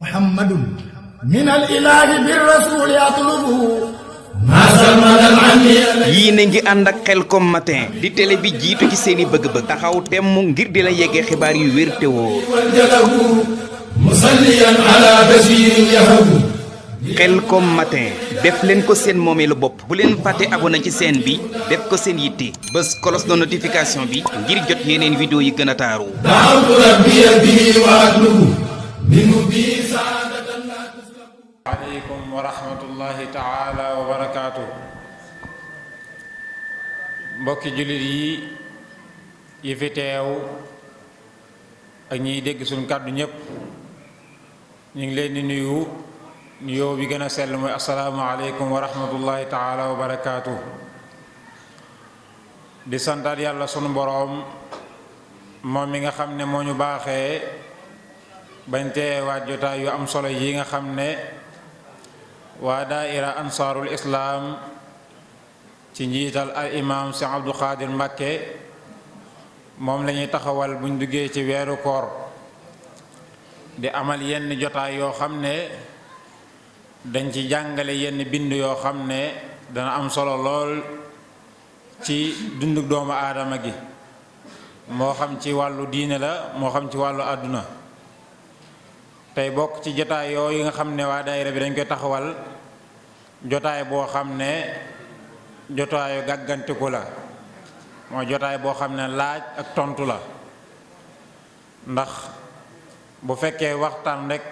محمد من الإله بالرسول يطلبه yii ne ngi ànd ak Khelcom matin di télé bi jiitu ci seeni bëgg-bëgg taxaw temm ngir di la yeggee xibaar yu wér te wóor musalliyan ala basirin yahabu Khelcom matin def leen ko seen moomeelu bopp bu leen fàtte abonné ci chaîne bi def ko seen yitte bés cloche de notification bi ngir jot yeneen vidéo yi gën a taaru da'awtu rabbiya bihi wa atlubu minhu bi saadatan la tuslabu aleykum wa rahmatullahi taala wa barakaatu mbokki jullit yi fi teew ak ñiy dégg suñ kàddu ñépp ñu ngi leen di nuyu nuyoo bi gën a sell mooy assalaamu aleykum wa rahmatullahi taala wa barakaatu di santaat yàlla sunu boroom moom mi nga xam ne moo ñu baaxee bañ teewaat jotaay yu am solo yi nga xam ne waa daaira ansaarul islaam ci njiital al imaam Cheikh Abdou Khadir Mbacké moom la ñuy taxawal buñ duggee ci weeru koor di amal yenn jotaay yoo xam ne dañ ci jàngale yenn bind yoo xam ne dana am solo lool ci dundu doomu aadama gi moo xam ci wàllu diine la moo xam ci wàllu àdduna tey bokk ci jotaay yooyu nga xam ne waa daayira bi dañ koy taxawal jotaay boo xam ne jotaayu gàggantiku la mooy jotaay boo xam ne laaj ak tontu la ndax bu fekkee waxtaan rek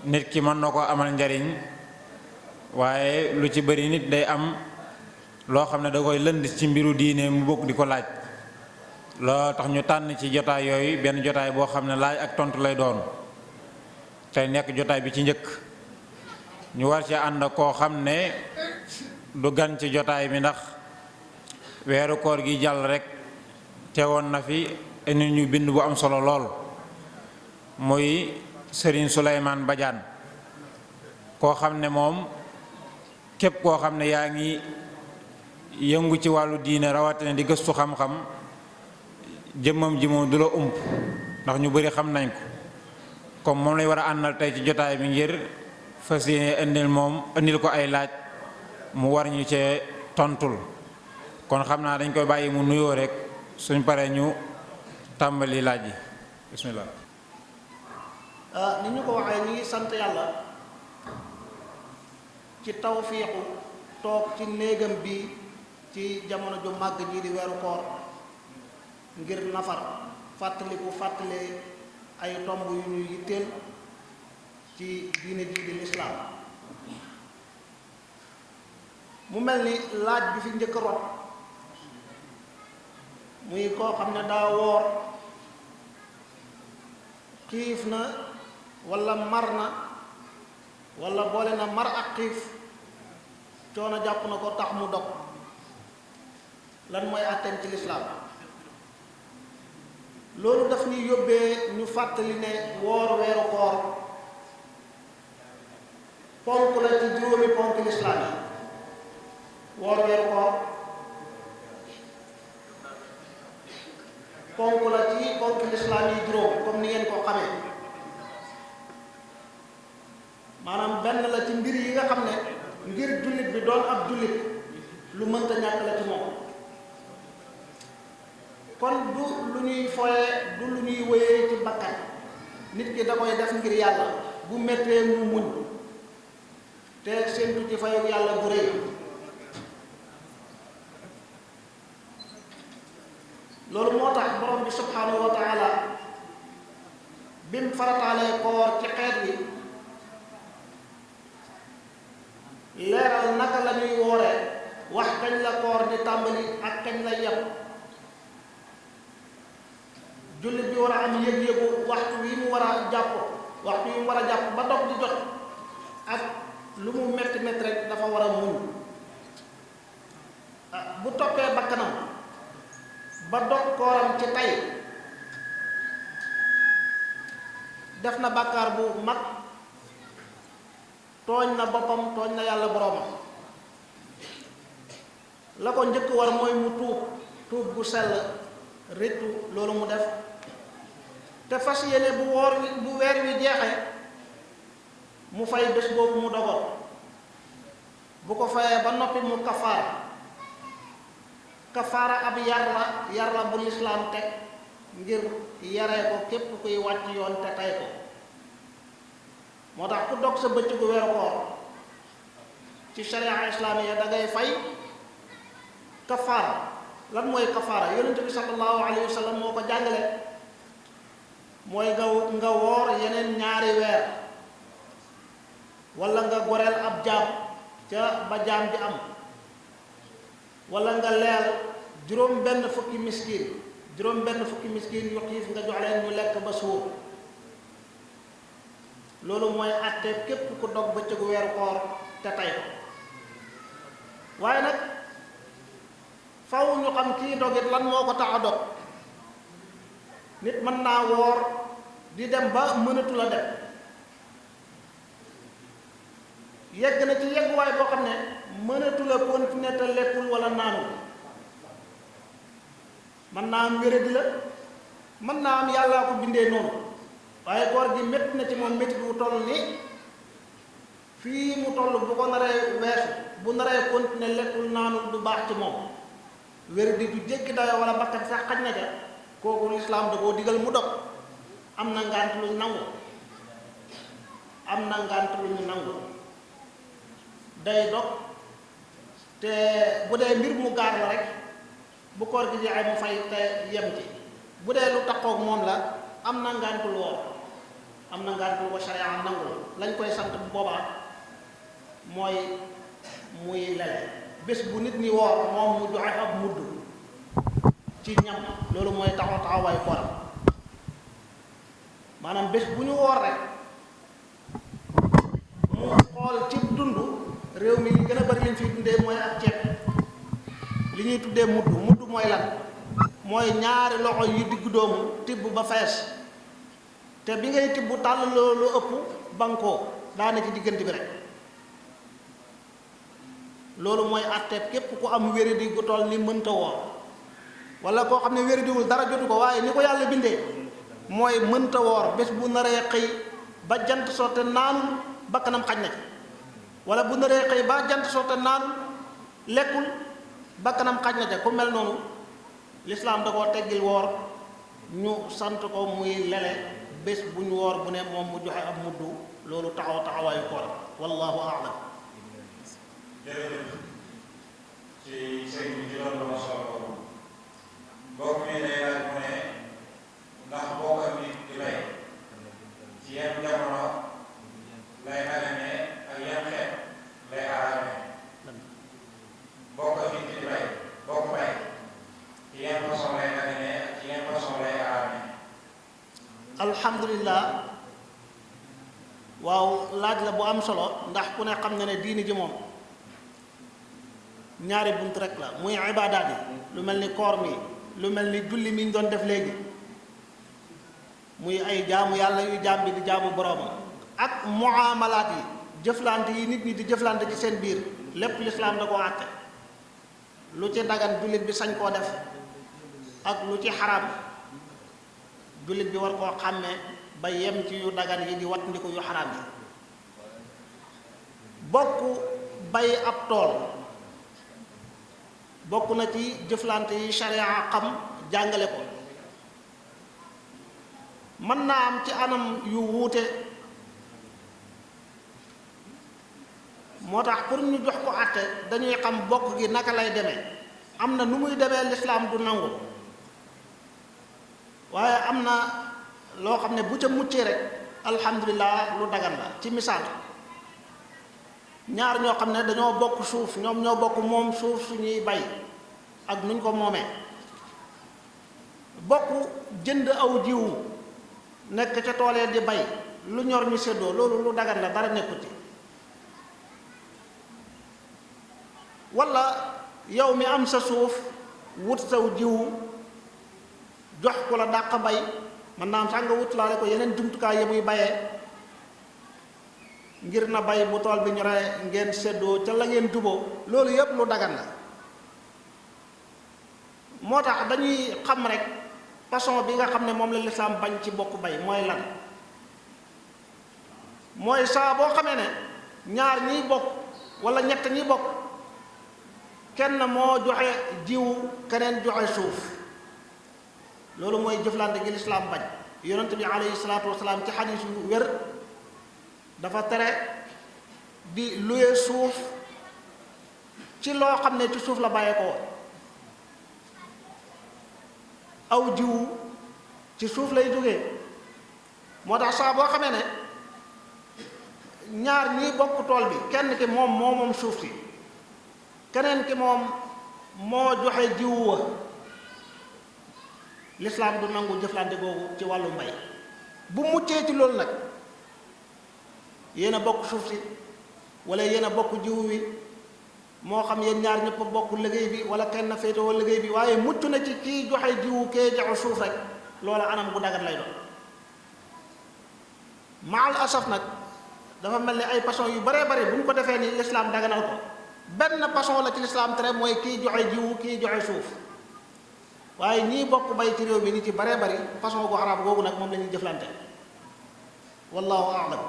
nit ki mën na ko amal njariñ waaye lu ci bari nit day am loo xam ne da koy lënd ci mbiru diine mu bokk di ko laaj loo tax ñu tànn ci jotaay yooyu benn jotaay boo xam ne laaj ak tontu lay doon tey nekk jotaay bi ci njëkk ñu war ci ànd koo xam ne du gan ci jotaay bi ndax weeru koor gi jàll rek teewoon na fi indi ñu bind bu am solo lool muy Serigne Souleymane Badiane koo xam ne moom képp koo xam ne yaa ngi yëngu ci wàllu diine rawatina di gëstu xam-xam jëmmam ji moom du la ump ndax ñu bari xam nañ ko comme moom lay war a àndal tey ci jotaay bi ngir fas yéene indil ko ay laaj mu war ñu cee tontul kon xam naa dañ koy bàyyi mu nuyoo rek suñ paree ñu tàmbali laaj yi bismillah. ni ñu ko waxee ñi ngi sant yàlla ci tawfiixu toog ci néegam bi ci jamono ju màgg ji di weeru koor ngir nafar fàttale ay tomb yu ñuy yitteel ci diine ji di lislaam mu mel ni laaj bi fi njëkk rot muy koo xam ne daa woor xiif na walla mar na walla boole na mar ak xiif coono jàpp na ko tax mu dog lan mooy àtteem ci lislaam loolu daf ñuy yóbbee ñu fàttali ne woor weeru koor ponk la ci juróomi ponk lislaam yi woor weeru koor ponk la ci ponk lislaam yi juróom comme ni ngeen ko xamee maanaam benn la ci mbir yi nga xam ne ngir jullit bi doon ab jullit lu mënta ñàkk la ci moom kon du lu ñuy foye du lu ñuy wéyee ci bakkan nit ki da koy def ngir yàlla bu méttee mu muñ te séentu ci fayu yàlla bu rëy loolu moo tax borom bi subhanahu wa taala bim farataalee koor ci xeet bi leeral naka la ñuy wooree wax kañ la koor di tàmbali ak kañ la yem jullit bi war a am yëg-yëgu waxtu wi mu war a jàpp waxtu yi mu war a jàpp ba dog di jot ak lu mu metti metti rek dafa war a muñ bu toppee bakkanam ba dog kooram ci tey def na bàkkaar bu mag tooñ na boppam tooñ na yàlla boroomam la ko njëkk war mooy mu tuub bu sell réccu loolu mu def te fas yéene bu weer wi jeexee mu fay bés boobu mu dogoon bu ko fayee ba noppi mu kafaara ab yar la bu lislaam teg ngir yaree ko képp kuy wàcc yoon te tey ko moo tax ku dog sa bëccëgu weeru koor ci sharia islaamiya da ngay fay kafaara. lan mooy kafaara? yonent bi sallallahu alayhi wa sallam moo ko jàngale, mooy nga woor yeneen ñaari weer wala nga goreel ab jaam ca ba jaam bi am, wala nga leel juróom benn fukki miskin yu xiif nga jox leen ñu lekk ba suur. loolu mooy àtte képp ku dog bëccëgu weeru koor te tey ko. waaye nag faw ñu xam kii dogit lan moo ko tax a dog. nit mën naa woor di dem ba mënatu la dem, yegg na ci yegguwaay boo xam ne mënatu la continuer te lekkul wala naanul. mën naa am wéradi la, mën naa am yàllaa ko bindee noonu, waaye koor gi métti na ci moom métti bu toll ni fii mu toll bu ko naree weesu, bu naree continuer lekkul naanul du baax ci moom. wéradi du jéggi dayo wala bakkan sax xaj na ca, kooku lislaam da koo digal mu dog. am na ngànt lu ñu nangu day dog, te bu dee mbir mu gaar la rek bu koor gi jeexee mu fay te yem ci. bu dee lu takkook moom la am na ngàntul woor, am na ngàntul wa sharia nangu. lañ koy sant bu boobaa mooy muy lele bés bu nit ñi woor moom mu joxe ab mudd ci ñam, loolu mooy taxawaayu kooram. maanaam bés bu ñu woor rek mu xool ci dund réew mi li gën a bari liñ fiy dundee mooy ak ceeb, li ñuy tuddee mudd mooy lan? mooy ñaari loxo yu diggu doomu tibb ba fees, te bi ngay tibb tàll loolu ëpp bankoo daane ci diggante bi rek. loolu mooy àtteeb képp ku am wéradi gu toll ni mënta woor, wala koo xam ne wéradiwul dara jotu ko, waaye ni ko yàlla bindee mooy mënta woor. bés bu naree xëy ba jant soo te naanul bakkanam xaj na ci, wala bu naree xëy ba jant soo te naanul lekkul bakkanam xaj na ca. ku mel noonu lislaam da koo teggil woor, ñu sant ko muy lele bés bu ñu woor bu ne moom mu joxe ab muddu. loolu taxawaayu koor. wallahu a'lam. jërëjëf ci sëñ bi ci loolu ma solo mbokk mi day laaj mu ne ndax bokk ak nit di bay ci yan jamono lay daganee ak yan xeet lay araamee. bokk ak nit di bay bokk bay ci yan façon lay daganee ak ci yan façon lay araamee. alhamdulillah, waaw laaj la bu am solo, ndax ku ne xam na ne diini ji moom ñaari bunt rek la, muy ibaadaat yi lu mel ni koor mi, lu mel ni julli mi ñu doon def léegi, muy ay jaamu yàlla yu jaam bi di jaamu boroomam, ak muamalaat yi, jëflante yi nit ñi di jëflante ci seen biir, lépp lislaam da koo àtte. lu ci dagan jullit bi sañ koo def ak lu ci xaraam jullit bi war koo xàmmee ba yem ci yu dagan yi di wattandiku yu xaraam yi. bokk bay ab tool bokk na ci jëflante yi sharia xam jàngale ko. mën naa am ci anam yu wuute, moo tax pour ñu jox ko àtte dañuy xam bokk gi naka lay demee. am na nu muy demee lislaam du nangu, waaye am na loo xam ne bu ca muccee rek alhamdulilah lu dagan la. ci misaal, ñaar ñoo xam ne dañoo bokk suuf, ñoom ñoo bokk moom suuf suñuy bay ak nuñ ko moomee, bokk jënd aw jiwu nekk ca toolee di bay, lu ñor ñu séddoo, loolu lu dagan la, dara nekkuti. walla yow mi am sa suuf wut saw jiwu jox ko la dàq bay, mën naa am sax nga wut laale ko yeneen jumtukaay yi muy bayee ngir na bay bu tool bi ñoree ngeen séddoo ca la ngeen juboo, loolu yépp lu dagan la. moo tax dañuy xam rek façon bi nga xam ne moom la lislaam bañ ci bokk bay mooy lan. mooy saa boo xamee ne ñaar ñiy bokk wala ñett ñiy bokk kenn moo joxe jiwu keneen joxe suuf loolu mooy jëflante gi lislaam bañ. yonent bi alayhi salaatu wasalaam ci xadiis yu wér dafa tere di luye suuf ci loo xam ne ci suuf la bàyyee ko aw jiwu ci suuf lay jógee moo tax saa boo xamee ne ñaar ñiy bokk tool bi kenn ki moom suuf si keneen ki moom moo joxe jiwu wa lislaam du nangu jëflante googu ci wàllu mbay. bu muccee ci loolu nag yéen a bokk suuf si wala yéen a bokk jiwu wi moo xam yéen ñaar ñëpp a bokk liggéey bi wala kenn féetewoo liggéey bi waaye mucc na ci kii joxe jiwu kee joxe suuf rek loola anam bu dagat lay doon. maal asaf nag dafa mel ni ay façon yu baree bari bu ñu ko defee ni lislaam daganal ko benn façon la ci lislaam tere mooy kii joxe jiwu kii joxe suuf waaye ñii bokk bay ci réew mi ni ci baree bari façon gu xaraam googu nag moom la ñuy jëflante wallahu a'lam.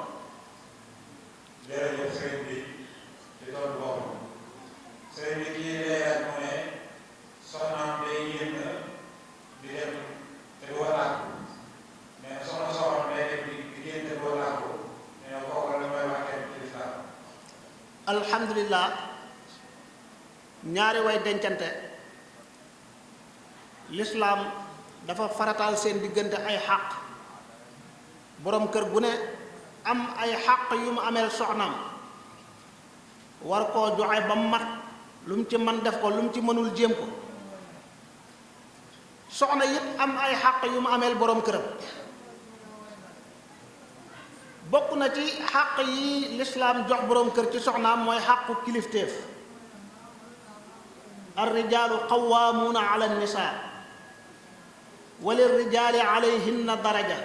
jërëjëf sëriñ bi ci tool boobu sëriñ bi kii leeral mu ne soxnaam day génn di dem te du walaaku nee na soxna soxnaam day dem di génn te du walaaku nee na kooku la may waxee ci lislaam. alhamdulilah ñaari way dencante lislaam dafa farataal seen diggante ay xàq boroom kër gu ne am ay xàq yu mu ameel soxnaam war koo joxe ba mu mat lu mu ci mën def ko lu mu ci mënul jéem ko soxna it am ay xàq yu mu ameel boroom këram bokk na ci xàq yi lislaam jox boroom kër ci soxnaam mooy xàqu kilifteef ar rijaalu qawwaamuuna ala nisaa walil rijaali alayhinna daraja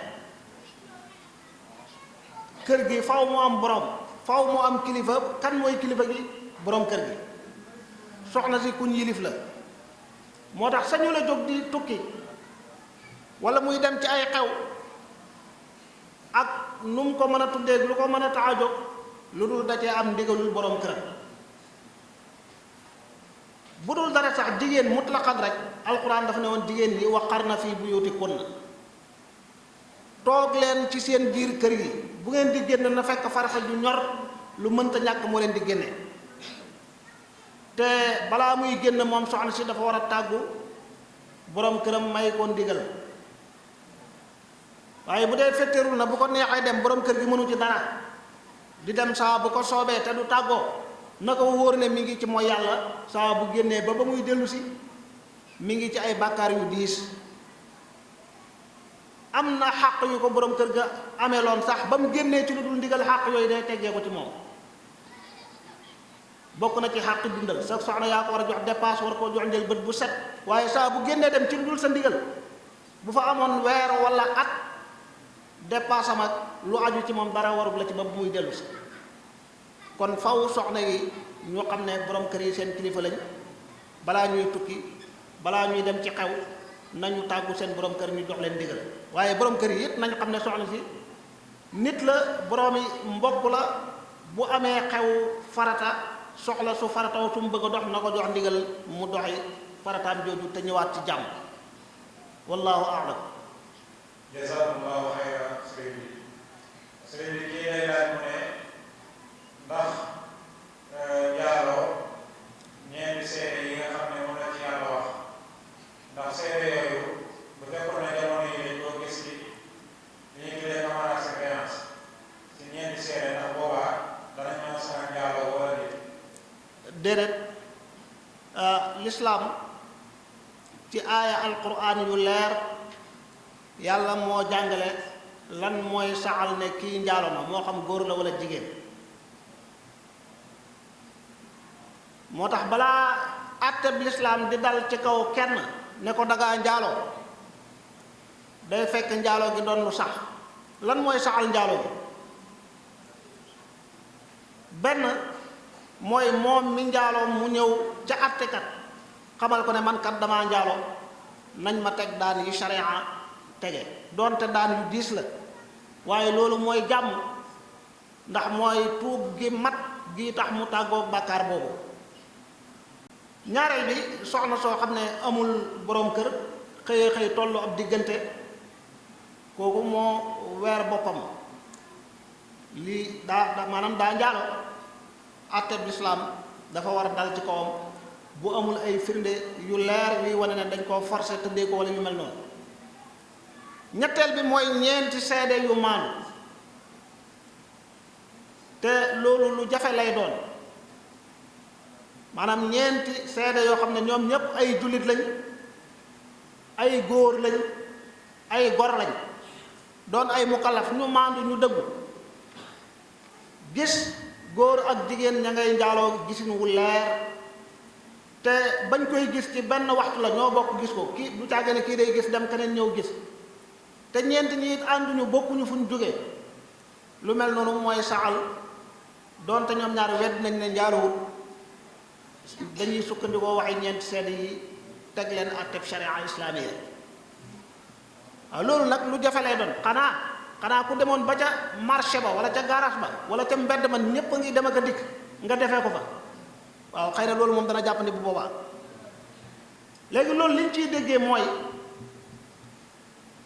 kër gi faw mu am borom faw mu am kilifa kan mooy kilifa gi borom kër gi soxna si kuñ yilif la moo tax sañu la jóg di tukki wala muy dem ci ay xew ak nu mu ko mën a tuddee lu ko mën a tax a jóg lu dul da cee am ndigalul borom këram bu dul dara sax jigéen mutlaqan rek alquran dafa ne woon jigéen ñi waqarna fi buyutikunna toog leen ci seen biir kër yi bu ngeen di génn na fekk farata ju ñor lu mënta ñàkk moo leen di génne te balaa muy génn moom soxna si dafa war a tàggu borom këram may ko ndigal waaye bu dee fetteerul na bu ko neexee dem borom kër gi mënu ci dara di dem saa bu ko soobee te du tàggoo na ko wóor ne mi ngi ci mooy yàlla saa bu génnee ba muy dellu si mi ngi ci ay bàkkaar yu diis am na xàq yu ko borom kër ga ameeloon sax ba mu génnee ci lu dul ndigal xàq yooyu day teggee ko ci moom bokk na ci xàq dundal sa soxna yaa ko war a jox dépasse war koo jox njël bët bu set waaye saa bu génnee dem ci lu dul sa ndigal bu fa amoon weer wala at dépasse am ak lu aju ci moom dara warul la ci ba bu muy dellu si kon faw soxna yi ñu xam ne borom kër yi seen kilifa lañ balaa ñuy tukki balaa ñuy dem ci xew nañu tàggu seen borom kër ñu jox leen ndigal waaye borom kër yi it nañu xam ne soxna si nit la boroomi mbokk la bu amee xew farata soxla su farataw su mu bëgg a dox na ko jox ndigal mu doxi farataam jooju te ñëwaat ci jàmm wallahu a'lam. jazakumullahu xayran sëriñ bi kii lay laaj mu ne ndax njaaloo ñeenti seede yi nga xam ne moom la ci yàlla wax ndax seede yooyu bu fekkoon ne jamono yi dañ koo gis ci li ñuy tuddee caméra surveillance ci ñeenti seede ndax boobaa danañ mën a sax njaaloo wala déedéet lislaam ci aaya alquran yu leer yàlla moo jàngale lan mooy saxal ne kii njaalo na moo xam góor la wala jigéen moo tax balaa àtteb lislaam di dal ci kaw kenn ne ko dagaa njaaloo day fekk njaaloo gi doon lu sax lan mooy saxal njaaloo gi benn mooy moom mi njaaloo mu ñëw ca àttekat xamal ko ne man kat damaa njaaloo nañ ma teg daan yi sharia tege doonte daan yu diis la waaye loolu mooy jàmm ndax mooy tuub gi mat gi tax mu tàggoog bàkkaar boobu. ñaareel bi soxna soo xam ne amul boroom kër xëyee xëy tollu ab diggante, kooku moo weer boppam, lii maanaam daa njaalo. àtteb lislaam dafa war a dal ci kawam bu amul ay firnde yu leer yuy wane ne dañ koo forcé tëddee ko wala yu mel noonu. ñetteel bi mooy ñeenti seede yu maanu, te loolu lu jafe lay doon. maanaam ñeenti seede yoo xam ne ñoom ñépp ay jullit lañ, ay góor lañ, ay gor lañ, doon ay mukallaf, ñu maandu ñu dëggu, gis góor ak jigéen ña ngay njaaloo gisin wu leer, te bañ koy gis ci benn waxtu la ñoo bokk gis ko, kii du càgge ne kii day gis dem keneen ñëw gis, te ñeent ñi it ànduñu bokkuñu fu ñu jógee. lu mel noonu mooy saxal doonte ñoom ñaar wedd nañ ne njaaluwut, dañuy sukkandikoo waxi ñeenti seede yi teg leen àtteb sharia islaamiya. waaw loolu nag lu jafe lay doon. xanaa ku demoon ba ca marché ba wala ca garage ba wala ca mbedd man ñépp a ngi dem ak a dikk nga defee ko fa, waaw xëy na loolu moom dana jàppandi bu boobaa. léegi loolu liñ ciy déggee mooy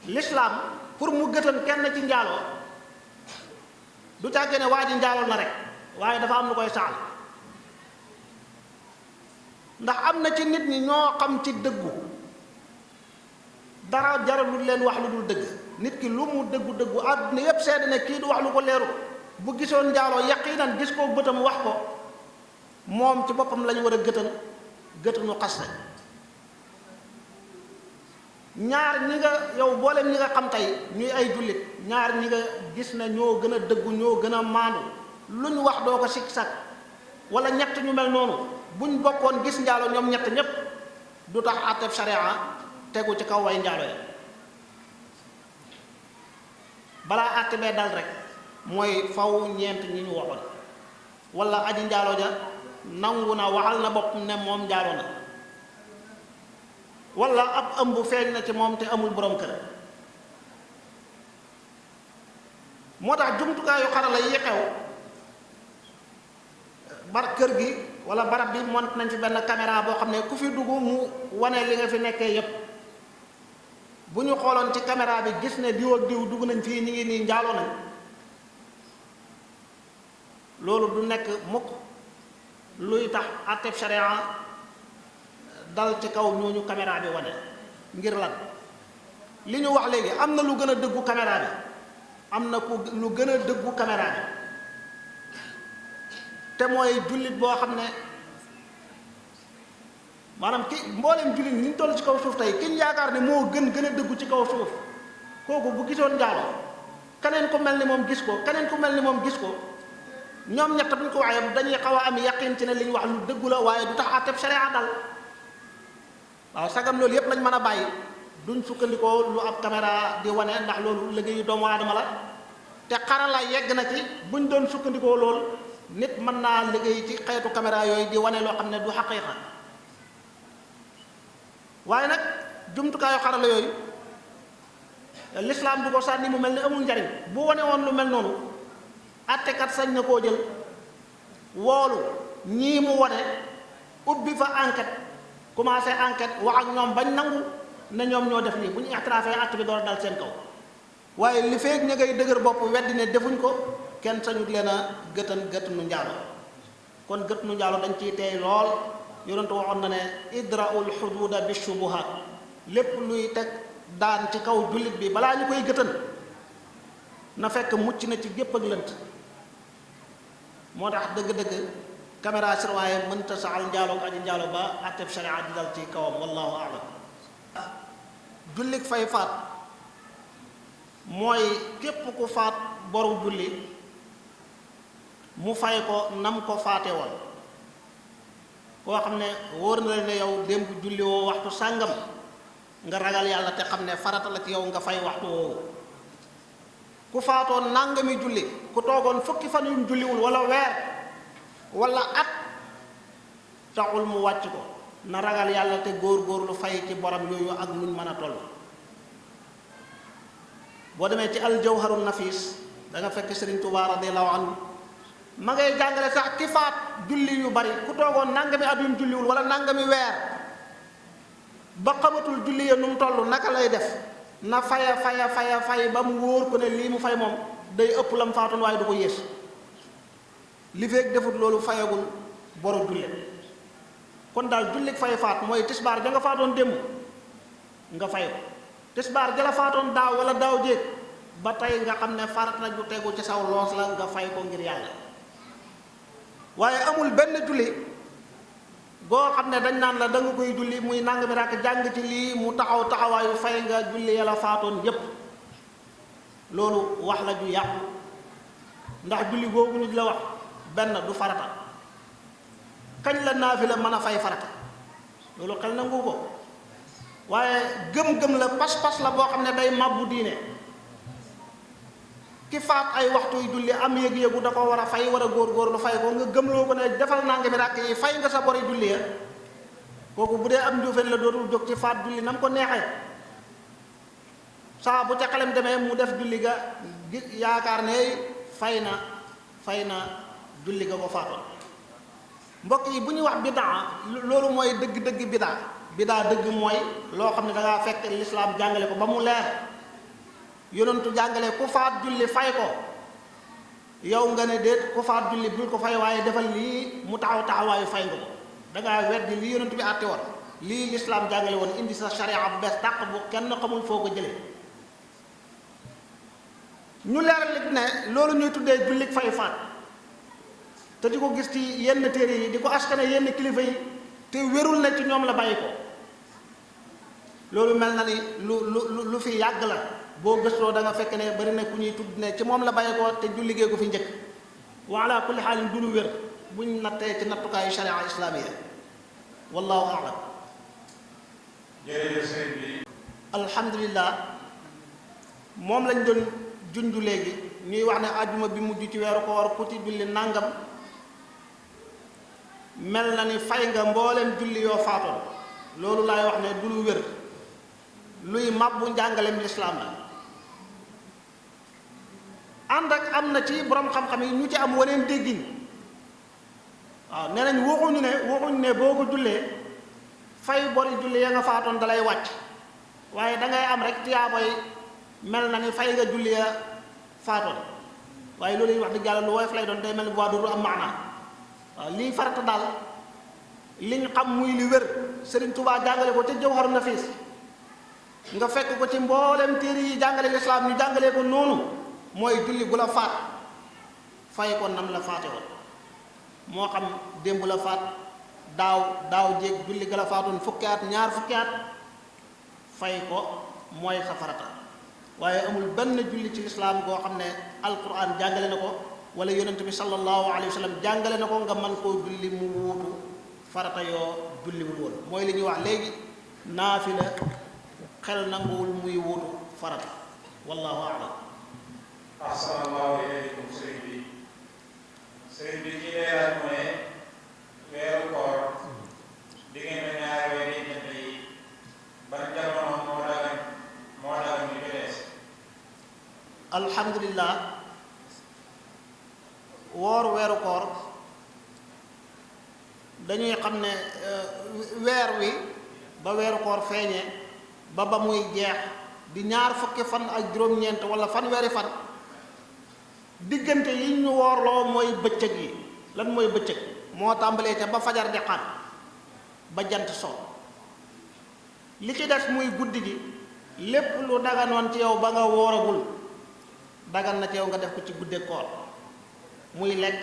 l'islam pour mu gëtan kenn ci njaaloo du càggee ne waa ji njaaloo na rek, waaye dafa am lu koy saxal. ndax am na ci nit ñi ñoo xam ci dëggu dara jaralul leen wax lu dul dëgg. nit ki lu mu dëggu àdduna yépp seede ne kii du wax lu ko leeru, bu gisoon njaaloo yaqiinan gis ko bëtam wax ko, moom ci boppam lañu war a gëtanu xaste. ñaar ñi nga yow boolem ñi nga xam tey ñuy ay jullit, ñaar ñi nga gis ne ñoo gën a dëggu ñoo gën a maandu, lu ñu wax doo ko sikk sakk, wala ñett ñu mel noonu buñ bokkoon gis njaaloo ñoom ñett ñépp, du tax àtteb sharia tegu ci kaw way njaaloo ya. balaa àtte bee dal rek mooy faw ñeent ñi ñu waxoon, wala aji njaaloo ja nangu na waxal na bopp ne moom njaaloo na, wala ab ëmb feeñ na ci moom te amul boroom kër. moo tax jumtukaayu xarala yi xew kër gi wala barab bi mont nañ fi benn caméra boo xam ne ku fi dugg mu wane li nga fi nekkee yépp. bu ñu xooloon ci caméra bi gis ne diw ak diw dugg nañ fii ñu ngi nii njaaloo nañ, loolu du nekk mukk luy tax àtteb sharia dal ci kaw ñooñu caméra bi wane. ngir lan? li ñu wax léegi am na lu gën a dëggu caméra bi, am na ku lu gën a dëggu caméra bi, te mooy jullit boo xam ne maanaam ki mboolem jullit ñi ñu toll ci kaw suuf tey ki ñu yaakaar ne moo gën a dëggu ci kaw suuf, kooku bu gisoon njaaloo keneen ku mel ni moom gis ko, keneen ku mel ni moom gis ko, ñoom ñett bu ñu ko waxee dañuy xaw a am yaqin ci ne li ñu wax lu dëggu la, waaye du tax àtteb sharia dal. waaw sagam loolu yépp lañ mën a bàyyi, duñ sukkandikoo lu ab caméra di wane, ndax loolu liggéeyu doomu aadama la, te xarala yegg na ci buñ doon sukkandikoo lool nit mën naa liggéey ci xeetu caméra yooyu di wane loo xam ne du xaqiiqa. waaye nag jumtukaayu xarala yooyu l'islam du ko sànni mu mel ni amul njariñ. bu wane woon lu mel noonu àttekat sañ na koo jël woolu ñii mu wane, ubbi fa enquête, commencé enquête wax ak ñoom bañ nangu ne ñoom ñoo def lii, bu ñu ixtiraafee àtte bi door a dal seen kaw. waaye li feeg ña ngay dëgër bopp weddi ne defuñ ko, kenn sañut leen a gëtanu njaalo. kon gëtanu njaalo dañ ciy teey lool. yonentu waxoon na ne idra'ul xuduuda bi shubuhaat, lépp luy teg daan ci kaw jullit bi balaa ñu koy gëtan na fekk mucc na ci gépp ak lënt. moo tax dëgg-dëgg caméra surveillance mënta saxal njaaloo ak aji njaalo ba àtteb sharia di dal ci kawam, wallahu a'lam. jullik fay faat mooy képp ku faat boru julli mu fay ko nam ko faate woon. koo xam ne wóor na la ne yow démb julli woo waxtu sàngam, nga ragal yàlla te xam ne farata la ci yow nga fay waxtu woowu. ku faatoon nangami julli, ku toogoon fukki fan yum julliwul wala weer wala at, taxul mu wàcc ko, na ragal yàlla te góor-góorlu fay ci borom yooyu ak nuñ mën a toll. boo demee ci aljawharun nafis da nga fekk Sëriñ Tuubaa radiyallahu anhu ma ngay jàngale sax ki faat julli yu bari ku toogoon nangami at yum julliwul wala nangami weer ba xamatul julli ya nu mu toll naka lay def na fay ba mu wóor ko ne lii mu fay moom day ëpp la mu faatoon waaye du ko yées li feeg defut loolu fayagul boru julli kon daal jullik fay faat mooy tisbaar ja nga faatoon démb nga fay ko tisbaar ja la faatoon daaw wala daaw jéeg ba tey nga xam ne farat na ju tegu ci saw loos la nga fay ko ngir yàlla waaye amul benn julli boo xam ne dañ naan la da nga koy julli muy nangami rakk jàng ci lii mu taxaw taxawaayu fay nga julli yàlla faatoon yépp loolu wax la ju yàqu ndax julli googu ñu la wax benn du farata kañ la naafila mën a fay farata loolu xel nangu ko waaye gëm-gëm la pas-pas la boo xam ne day mabbu diine ki faat ay waxtuy julli am yëg-yëgu da ko war a fay war a góor-góor lu fay ko nga gëmloo ko ne defal nangami rakk yi fay nga sa bori julli ya kooku bu dee am njuufeen la dootul jóg ci faat julli nam ko neexee saa bu ca xelam demee mu def julli ga yaakaar ne fay na julli ga ko faatoon mbokk yi bu ñuy wax bidaa loolu mooy dëgg-dëgg bidaa dëgg mooy loo xam ne da ngaa fekk lislaam jàngale ko ba mu leer yonentu jàngale ku faat julli fay ko yow nga ne déet ku faat julli bul ko fay waaye defal lii mu taxawaayu fay nga ko da ngaa weddi li yonentu bi àtte woon lii lislaam jàngale woon indi sa sharia bu bees tàq bu kenn xamul foo ko jëlee ñu leeral nit ne loolu ñuy tuddee jullik fay faat te di ko gis ci yenn téere yi di ko askane yenn kilifa yi te wérul na ci ñoom la bàyyi ko loolu mel na ni lu fi yàgg la boo gëstoo da nga fekk ne bari na ku ñuy tudd ne ci moom la bàyyi ko te ju liggéey ko fi njëkk wa ala kulli xaalin du lu wér buñ nattee ci nattukaayu sharia islamiya wallahu a'lam. jërëjëf sëriñ bi. alhamdulilah moom lañ doon junju léegi ñuy wax ne àjjuma bi mujj ci weeru koor ku ci julli nàngam mel na ni fay nga mboolem julli yoo faatoon loolu laay wax ne du lu wér luy màbbu njàngaleem lislaam la ànd ak am na ci borom xam-xam yi ñu ci am waneen déggin waaw nee nañ waxuñu ne boo ko jullee fay bori julli ya nga faatoon dalay wàcc waaye dangay am rek tiyaaboy mel na ni fay nga julli ya faatoon waaye loolu yi wax dëgg yàlla lu woyof lay doon day mel ni bu waa dootu am maanaa waaw lii farata daal liñ xam muy li wér Sëriñ Tuubaa jàngale ko ca Jawharu Nafiis nga fekk ko ci mboolem téere yi jàngale lislaam ñu jàngalee ko noonu mooy julli gu la faat fay ko nam la faate woon moo xam démb la faat daaw jéeg julli ga la faatoon fukki at ñaar fukki at fay ko mooy sa farata waaye amul benn julli ci lislaam goo xam ne alquran jàngale na ko wala yonent bi sallallahu alayhi wa sallam jàngale na ko nga mën koo julli mu wuutu farata yoo julliwul woon mooy li ñuy wax léegi naafila xel nanguwul muy wuutu farata wallahu a'lam. ahsanallahu ilaykum sëriñ bi ci leeral mu ne weeru koor diggante ñaari weer yi ñett yi ban jamono moo dagan ñu bees. alhamdulillah woor weeru koor dañuy xam ne weer wi ba weeru koor feeñee ba muy jeex di ñaar fukki fan ak juróom-ñeent wala fanweeri fan diggante yi ñu woorloo mooy bëccëg yi lan mooy bëccëg moo tàmbalee ca ba fajar di xar ba jant so li ci des muy guddi gi lépp lu daganoon ci yow ba nga wooragul dagan na ci yow nga def ko ci gudde koor muy lekk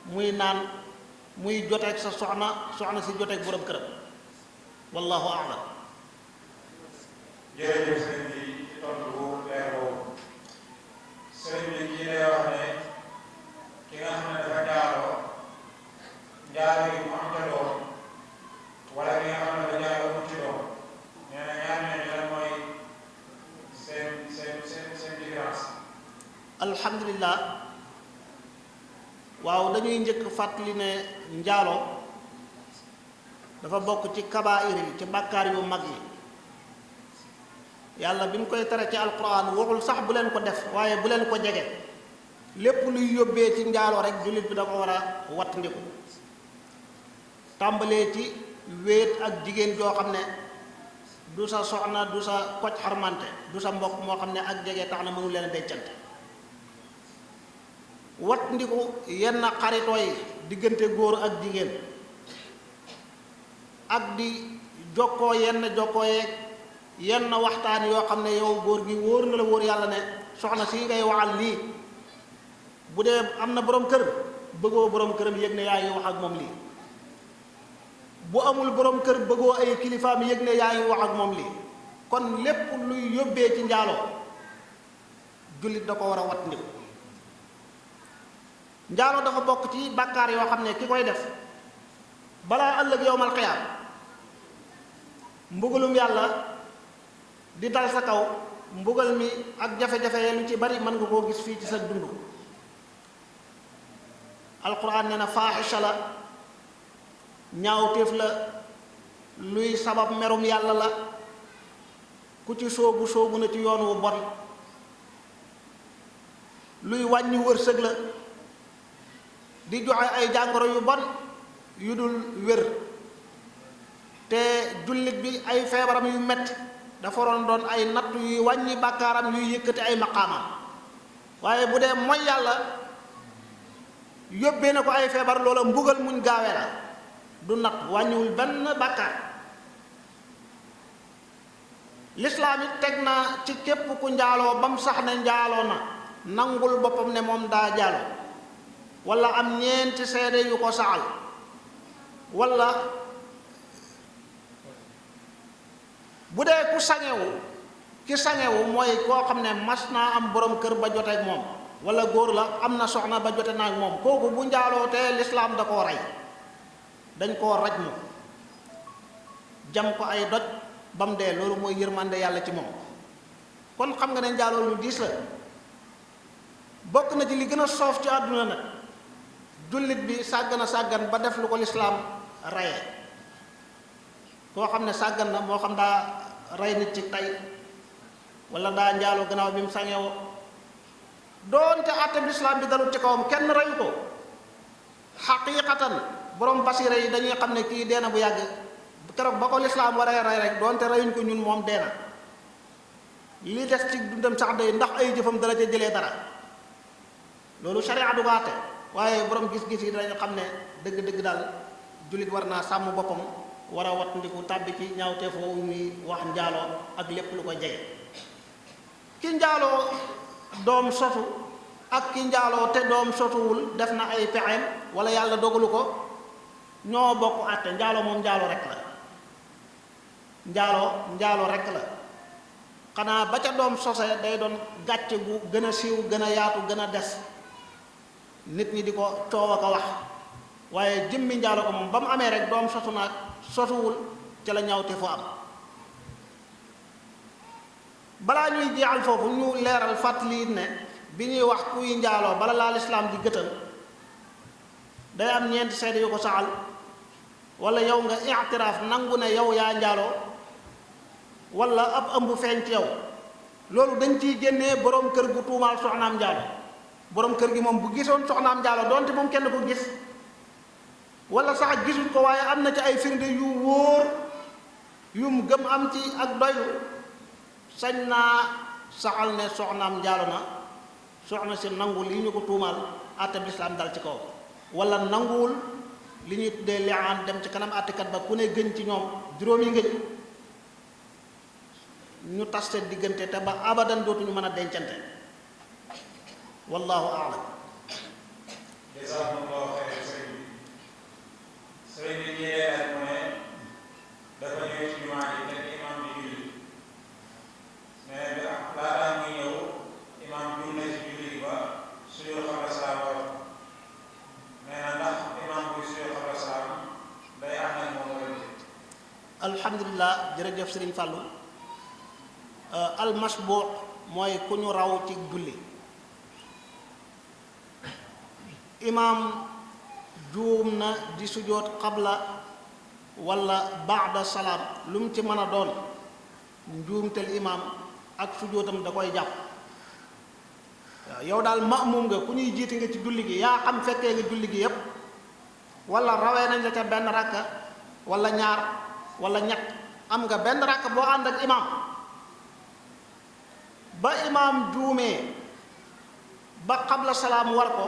muy naan muy joteeg sa soxna si joteeg borom këram wallahu a'lam. jërëjëf sëriñ bi ci tontu bu leer boobu sëriñ bi kii lay wax ne ki nga xam ne dafa jaaroo yi mu am ca doom wala ki nga xam ne dafa jaaroo mu ci doom nee na ñaar ñooñu lan mooy seen différence. alhamdulillah waaw dañuy njëkk fàttali ne njaaloo dafa bokk ci kabaa'ir yi ci bàkkaar yu mag yi yàlla bi mu koy tere ci alquran waxul sax bu leen ko def waaye bu leen ko jege lépp luy yóbbee ci njaaloo rek jullit bi da ko war a wattandiku tàmbalee ci wéet ak jigéen joo xam ne du sa soxna du sa koc xarmante du sa mbokk moo xam ne ak jege tax na mënu leen a dencante wattandiku yenn xaritoo yi diggante góor ak jigéen ak di jokkoo jokkoo yeeg yenn waxtaan yoo xam ne yow góor gi wóor na la wóor yàlla ne soxna si ngay waxal lii bu dee am na borom kër bëggoo borom këram yëg ne yaa ngi wax ak moom lii bu amul borom kër bëggoo ay kilifaam yëg ne yaa ngi wax ak moom lii kon lépp luy yóbbee ci njaaloo jullit da ko war a wattandiku njaaloo dafa bokk ci bàkkaar yoo xam ne ki koy def balaa ëllëg yowmal xiyaam mbugalum yàlla di dal sa kaw mbugal mi ak jafe-jafe lu ci bari mën nga koo gis fii ci sa dund alquran nee na faaxisha la ñaawteef la luy sabab merum yàlla la ku ci sóobu na ci yoon wu bon luy wàññi wërsëg la di joxe ay jàngoro yu bon yu dul wér te jullit bi ay feebaram yu metti dafa waroon doon ay natt yuy wàññi bàkkaaram yuy yëkkati ay maqaamam waaye bu dee mooy yàlla yóbbee na ko ay feebar loola mbugal muñ gaawee la du natt wàññiwul benn bàkkaar lislaam it teg na ci képp ku njaaloo ba mu sax ne njaaloo na nangul boppam ne moom daa jaaloo wala am ñeenti seede yu ko saxal wala bu dee ku sangewu ki sangewu mooy koo xam ne mas naa am borom kër ba joteeg moom wala góor la am na soxna ba jote naag moom kooku bu njaaloo te lislaam da koo rey dañ koo raj mu jam ko ay doj ba mu dee loolu mooy yërmande yàlla ci moom kon xam nga ne njaaloo lu diis la bokk na ci li gën a soof ci àdduna nag jullit bi sàggan a sàggan ba def lu ko lislaam reyee koo xam ne sàggan na moo xam daa rey nit ci tey wala daa njaaloo gannaaw bi mu sàngewoo doonte àtte bi lislaam bi dalul ci kawam kenn reyu ko xaqiiqatan borom basira yi dañuy xam ne kii dee na bu yàgg keroog ba ko lislaam waree rey rek doonte reyuñ ko ñun moom dee na li des ci dundam sax day ndax ay jëfam dara ca jëlee dara loolu sharia du ko àtte waaye borom gis-gis yi dañu xam ne dëgg-dëgg daal jullit war naa sàmm boppam war a wattandiku tàbbi ci ñaawteef woowu ñuy wax njaaloo ak lépp lu ko jege ki njaaloo doom sotu ak ki njaaloo te doom sotuwul def na ay pexeem wala yàlla dogalu ko ñoo bokk àtte njaaloo moom njaaloo rek la njaaloo rek la xanaa ba ca doom sose day doon gàcce gu gën a siiw gën a yaatu gën a des nit ñi di ko coow a ko wax waaye jëmmi njaaloo ko moom ba mu amee rek doom sotu naag sotuwul ca la ñaawte fu am balaa ñuy jeexal foofu ñu leeral fàttali ne bi ñuy wax kuy njaaloo bala laa lislaam di gëtal day am ñeenti seede yu ko saxal wala yow nga i'tiraaf nangu ne yow yaa njaaloo wala ab ëmb feeñ ci yow loolu dañ ciy génnee borom kër gu tuumaal soxnaam njaaloo borom kër gi moom bu gisoon soxnaam njaaloo doonte moom kenn ko gis wala sax gisul ko waaye am na ci ay firnde yu wóor yum gëm am ci ak doylu sañ naa saxal ne soxnaam njaalo na soxna si nangu li ñu ko tuumaal àtte bi lislaam dal ci kaw wala nanguwul li ñuy tuddee li'aan dem ci kanam àttekat ba ku ne gëñ ci ñoom juróomi ngëñ ñu tas seen diggante te ba abadan dootuñu mën a dencante wallahu a'lam. jazakumullahu xayran sëriñ bi ñeent mu ne dafa ñëw ci jumaa ji nekk imam bi julli mais bi laataa muy ñëw imam jur na ci julli ba sujjóot xabla salaam war nee na ndax imam buy sujjóot xabla salaam day ànd ak moom wala déet. alhamdulilah jërëjëf Sëriñ Fàllu almasbuu mooy ku ñu raw ci julli imam juum na di sujjóot xabla wala baada salaam lu mu ci mën a doon njuumtel imam ak sujjóotam da koy jàpp waaw yow daal ma'mum nga ku ñuy jiite nga ci julli gi yaa xam fekkee nga julli gi yépp wala rawee nañ la ca benn rakka wala ñaar wala ñett am nga benn rakka boo ànd ak imaam ba imaam juumee ba qabla salaam war ko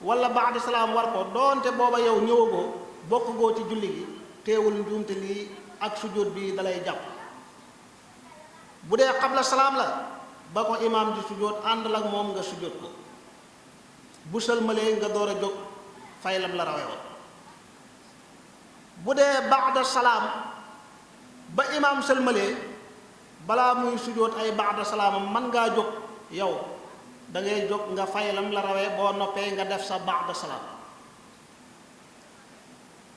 wala ba'da salaam war ko doonte booba yow ñëwagoo bokk goo ci julli gi teewul njuumte lii ak sujjóot bi dalay jàpp bu dee qabla salaam la ba ko imaam di sujjóot ànd ak moom nga sujjóot ko bu sëlmalee nga door a jóg fay lam la rawe woon bu dee ba'da salaam ba imaam sëlmalee balaa muy sujjóot ay ba'da salaamam man ngaa jóg yow da ngay jóg nga fay lam la rawee boo noppee nga def sa ba'da salaam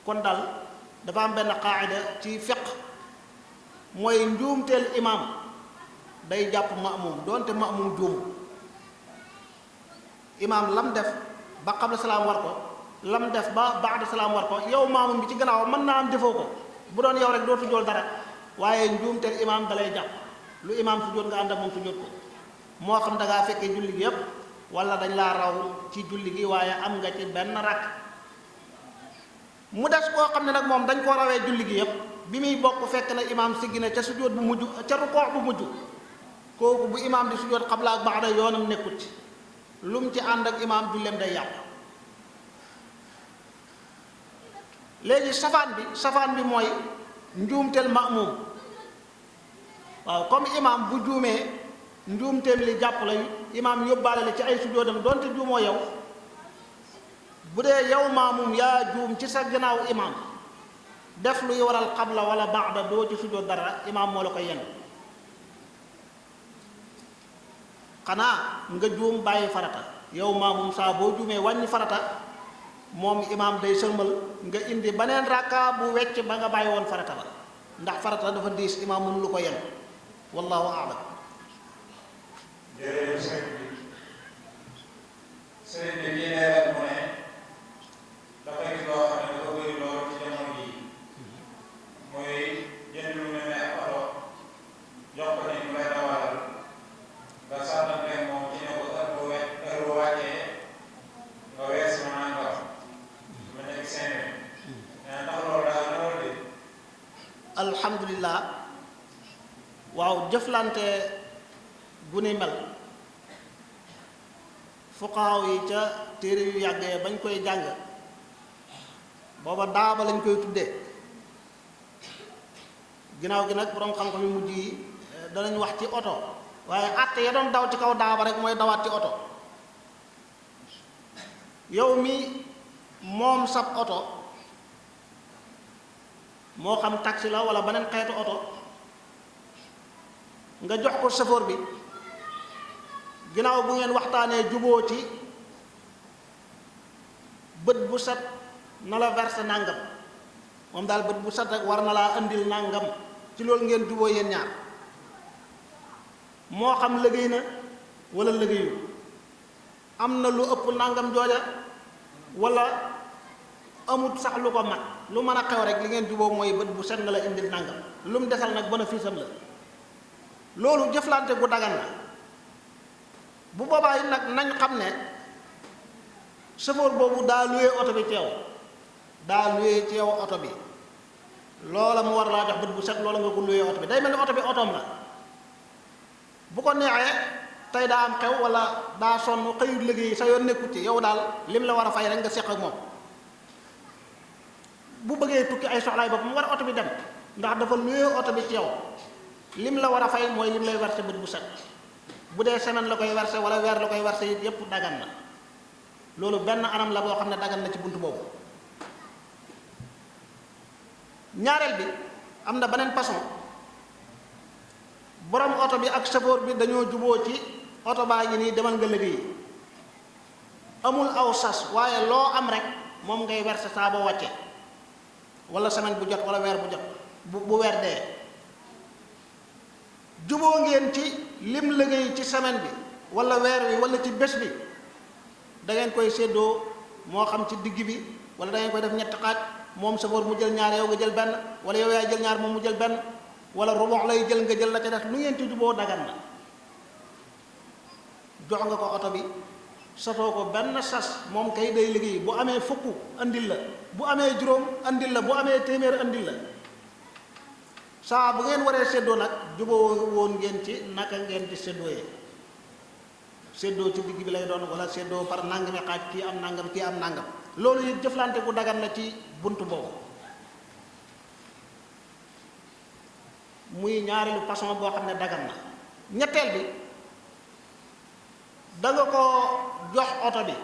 kon dal dafa am benn qaacida ci fiqh mooy njuumteel imaam day jàpp ma'mum doonte ma'mum juum imaam lam def ba qabla salaam war ko lam def ba ba'da salaam war ko yow maamum bi ci gannaaw mën naa am defoo ko bu doon yow rek doo sujjóot dara waaye njuumteel imaam dalay jàpp lu imaam sujjóot nga ànd ak moom sujjóot ko moo xam da ngaa fekkee julli gi yépp wala dañ laa raw ci julli gi waaye am nga ci benn rakk mu des koo xam ne nag moom dañ koo rawee julli gi yépp bi muy bokk fekk na imaam siggi na ca sujjóot bu mujj ca rukoo bu mujj kooku bu imaam di sujjóot qabla ak ba'da yoonam nekkut ci lu mu ci ànd ak imaam jullem day yàqu léegi safaan bi mooy njuumteel ma'mum waaw comme imaam bu juumee njuumteem li jàpp la imaam yóbbaale la ci ay sujjóotam doonte juumoo yow bu dee yow maamum yaa juum ci sa gannaaw imaam def luy waral qabla wala ba'da doo ci sujjóot dara imaam moo la koy yenn xanaa nga juum bàyyi farata yow maamum saa boo juumee wàññi farata moom imaam day sëlmal nga indi beneen rakka bu wecc ba nga bàyyi woon farata la ndax farata dafa diis imaam mënu lu ko yenn wallahu a'lam. jërëjëf sëriñ bi kii leeral mu ne dafa gis loo xam ne dafa bëri lool ci jamono jii muy jënd lu mel ne ak oto jox ko ni mu lay dawalal nga sànnante moom ci ne ko heure bu wàccee nga wees ma nangam su ma nekk 5 minutes mais ndax loolu daal na wala déet. alhamdulilah waaw jëflante gu ni mel fuqaaw yi ca téere yu yàggee bañ koy jàng booba daaba lañ koy tuddee ginnaaw gi nag boroom xam-xam yu mujj yi danañ wax ci oto waaye àtte ya doon daw ci kaw daaba rek mooy dawaat ci oto yow mi moom sab oto moo xam taxi la wala beneen xeetu oto nga jox ko chauffeur bi ginnaaw bu ngeen waxtaanee juboo ci bët bu set na la verse nàngam moom daal bët bu set rek war na laa indil nàngam ci loolu ngeen juboo yéen ñaar moo xam liggéey na wala liggéeyu am na lu ëpp nàngam jooja wala amut sax lu ko mat lu mën a xew rek li ngeen juboo mooy bët bu set na la indil nàngam lu mu desal nag bénéfice am la loolu jëflante gu dagan la bu boobaa yi nag nañ xam ne chauffeur boobu daa luye oto bi teew daa luye teew oto bi loola mu war laa jox bët bu set loola nga ko luye oto bi day mel ni oto bi otoom la bu ko neexee tey daa am xew wala daa sonn xëyut liggéey sa yoon nekkut ci yow daal lim la war a fay rek nga seq ak moom bu bëggee tukki ay soxlaay bopp mu war oto bi dem ndax dafa luye oto bi teew lim la war a fay mooy lim lay verser bët bu set bu dee semaine la koy verser wala weer la koy verser it yépp dagan na loolu benn anam la boo xam ne dagan na ci bunt boobu ñaareel bi am na beneen façon borom oto bi ak chauffeur bi dañoo juboo ci oto baa ngi nii demal nga liggéey amul aw sas waaye loo am rek moom ngay verser saa boo wàccee wala semaine bu jot wala weer bu jot bu weer dee juboo ngeen ci lim liggéey ci semaine bi wala weer wi wala ci bés bi da ngeen koy séddoo moo xam ci digg bi wala da ngeen koy def ñetti xaaj moom chauffeur mu jël ñaar yow nga jël benn wala yow yaay jël ñaar moom mu jël benn wala rubox lay jël nga jël la ca def lu ngeen ci juboo dagan na jox nga ko oto bi satoo ko benn sas moom kay day liggéey bu amee fukk andil la bu amee juróom andil la bu amee téeméer andil la saa bu ngeen waree séddoo nag juboo woon ngeen ci naka ngeen di séddooyee séddoo ci digg bi lay doon wala séddoo par nangami xaaj kii am nangam kii am nangam loolu it jëflante gu dagan la ci buntu boobu muy ñaareelu façon boo xam ne dagan na ñetteel bi da nga ko jox oto bi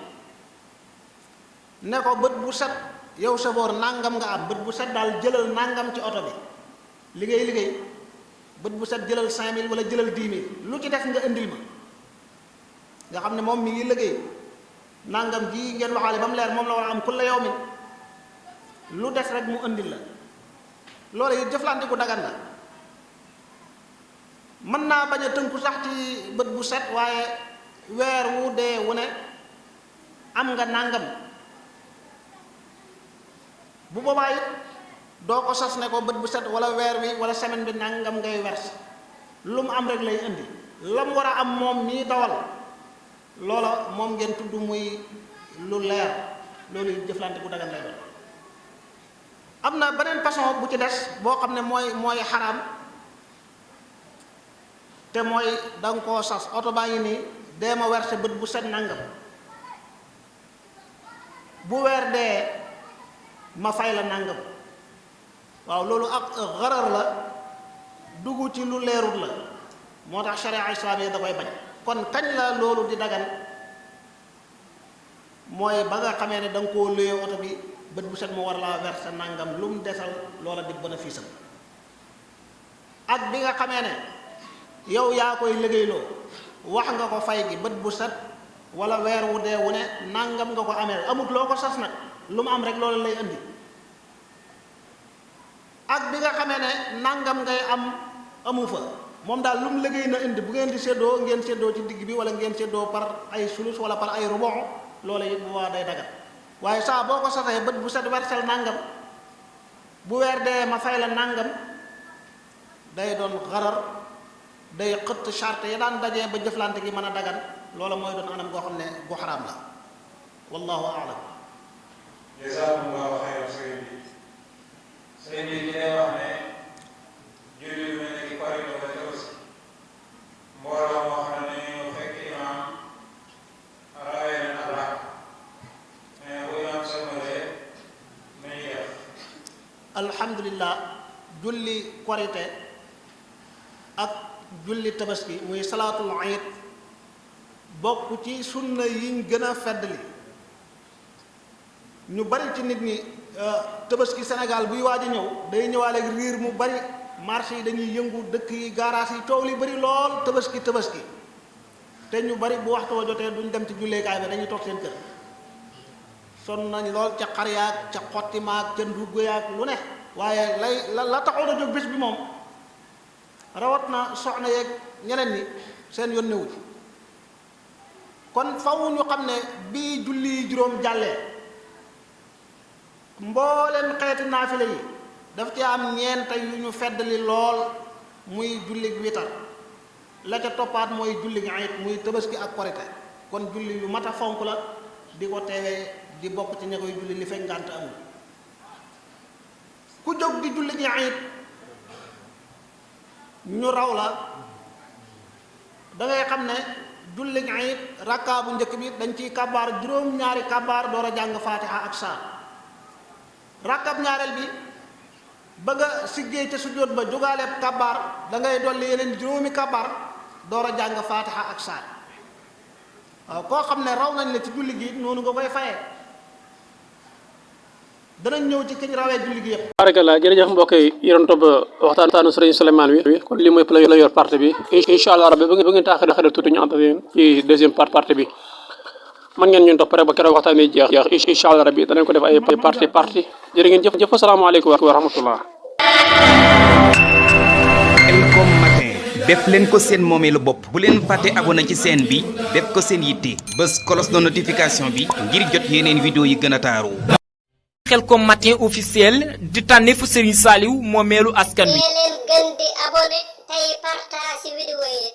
ne ko bët bu set yow saboor nangam nga am bët bu set daal jëlal nangam ci oto bi liggéey bët bu set jëlal 5000 wala jëlal 10 000 lu ci def nga indil ma nga xam ne moom mi ngi liggéey nangam ji ngeen waxaale ba mu leer moom la war a am kulla yawmin lu def rek mu indil la loolu it jëflante gu dagan la mën naa bañ a tënku sax ci bët bu set waaye weer wu dee wu ne am nga nangam bu boobaa it doo ko sas ne ko bët bu set wala weer wi wala semaine bi nangam ngay wers lu mu am rek lay indi la mu war a am moom mii dawal loola moom ngeen tudd muy lu leer loolu it jëflante gu dagan lay doon am na beneen façon bu ci des boo xam ne mooy xaraam te mooy da nga koo sas oto baa ngi nii dee ma werse bët bu set nangam bu weer dee ma fay la nangam waaw loolu ak xarar la dugg ci lu leerut la moo tax sharia islaamiyya da koy bañ kon kañ la loolu di dagan mooy ba nga xamee ne da nga koo luyee oto bi bët bu set mu war laa verser nangam lu mu desal loola di bénéfice am ak bi nga xamee ne yow yaa koy liggéeyloo wax nga ko fay gi bët bu set wala weer wu dee wu ne nangam nga ko amee amut loo ko sas nag lu mu am rek loolu lay indi ak bi nga xamee ne nangam ngay am amu fa moom daal lu mu liggéey na indi bu ngeen di séddoo ngeen séddoo ci digg bi wala ngeen séddoo par ay sulus wala par ay rubu loolu it bu waa day dagal waaye saa boo ko sasee bët bu set wersel nangam bu weer dee ma fay la nangam day doon xarar day xëtt charte yi daan dajee ba jëflante gi mën a dagan loola mooy doon anam goo xam ne gu xaraam la wallahu a'lam. jazakumullahu xayran sëriñ bi ñu lay wax ne julli lu mel ni korite wala tabaski mbooloo moo xam ne ñu fekk imaam rawee na ab rakk mais bu imaam sëlmalee nu ñuy def. alhamdulillah julli korite ak julli tabaski muy salaatul iid bokk ci sunna yiñ gën a feddali ñu bari ci nit ñi tabaski Sénégal buy waaj a ñëw day ñëwaale riir mu bari marché yi dañuy yëngu dëkk yi gaaraas yi coow li bari lool tabaski te ñu bari bu waxtu wa jotee duñ dem ci julleekaay ba dañuy toog seen kër son nañ lool ca xar yaag ca xotti maag ca ndugg yaag lu ne waaye la taxoon a jóg bés bi moom rawat na soxna yeeg ñeneen ñi seen yoon newu ci kon faw ñu xam ne bii julli juróom jàllee mbooleen xeeti naafile yi daf ci am ñeent yu ñu feddali lool muy jullig witar la ca toppaat mooy jullig iid muy tabaski ak korite kon julli lu mat a fonk la di ko teewee di bokk ci ña koy julli li fekk ngànt amul ku jóg di jullig iid ñu raw la da ngay xam ne jullig iid rakkaa bu njëkk bi dañ ciy kabaar juróom-ñaari kabaar door a jàng faatiha ak saar rakkab ñaareel bi ba nga siggee ca sujjóot ba jógaaleeb kabaar da ngay dolli yeneen juróomi kabaar door a jàng faatiha ak saar waaw koo xam ne raw nañ la ci julli gi noonu nga koy fayee danañ ñëw ci kiñ rawee julli gi yëpp. barakallah jërëjëf mbokk yi doon topp waxtaanu sëriñ Souleymane wi kon lii mooy la yor partie bi incha allah rabbi bu ngeen taaxee tuuti ñu ànd ci deuxième partie bi man ngeen ñun topp rek ba keroog waxtaan bi jeex incha allah rabbi danañ ko def ay partie jërë ngeen jëf asalaamaaleykum wa rahmatullah. Khelcom matin def leen ko seen moomeelu bopp bu leen fàtte abonné ci chaîne bi def ko seen yitte bës cloche de notification bi ngir jot yeneen vidéo yi gën a taaru. Khelcom matin officiel di tànneefu Serigne Saliou moomeelu askan wi. leen gën di abonné tey partage vidéo yi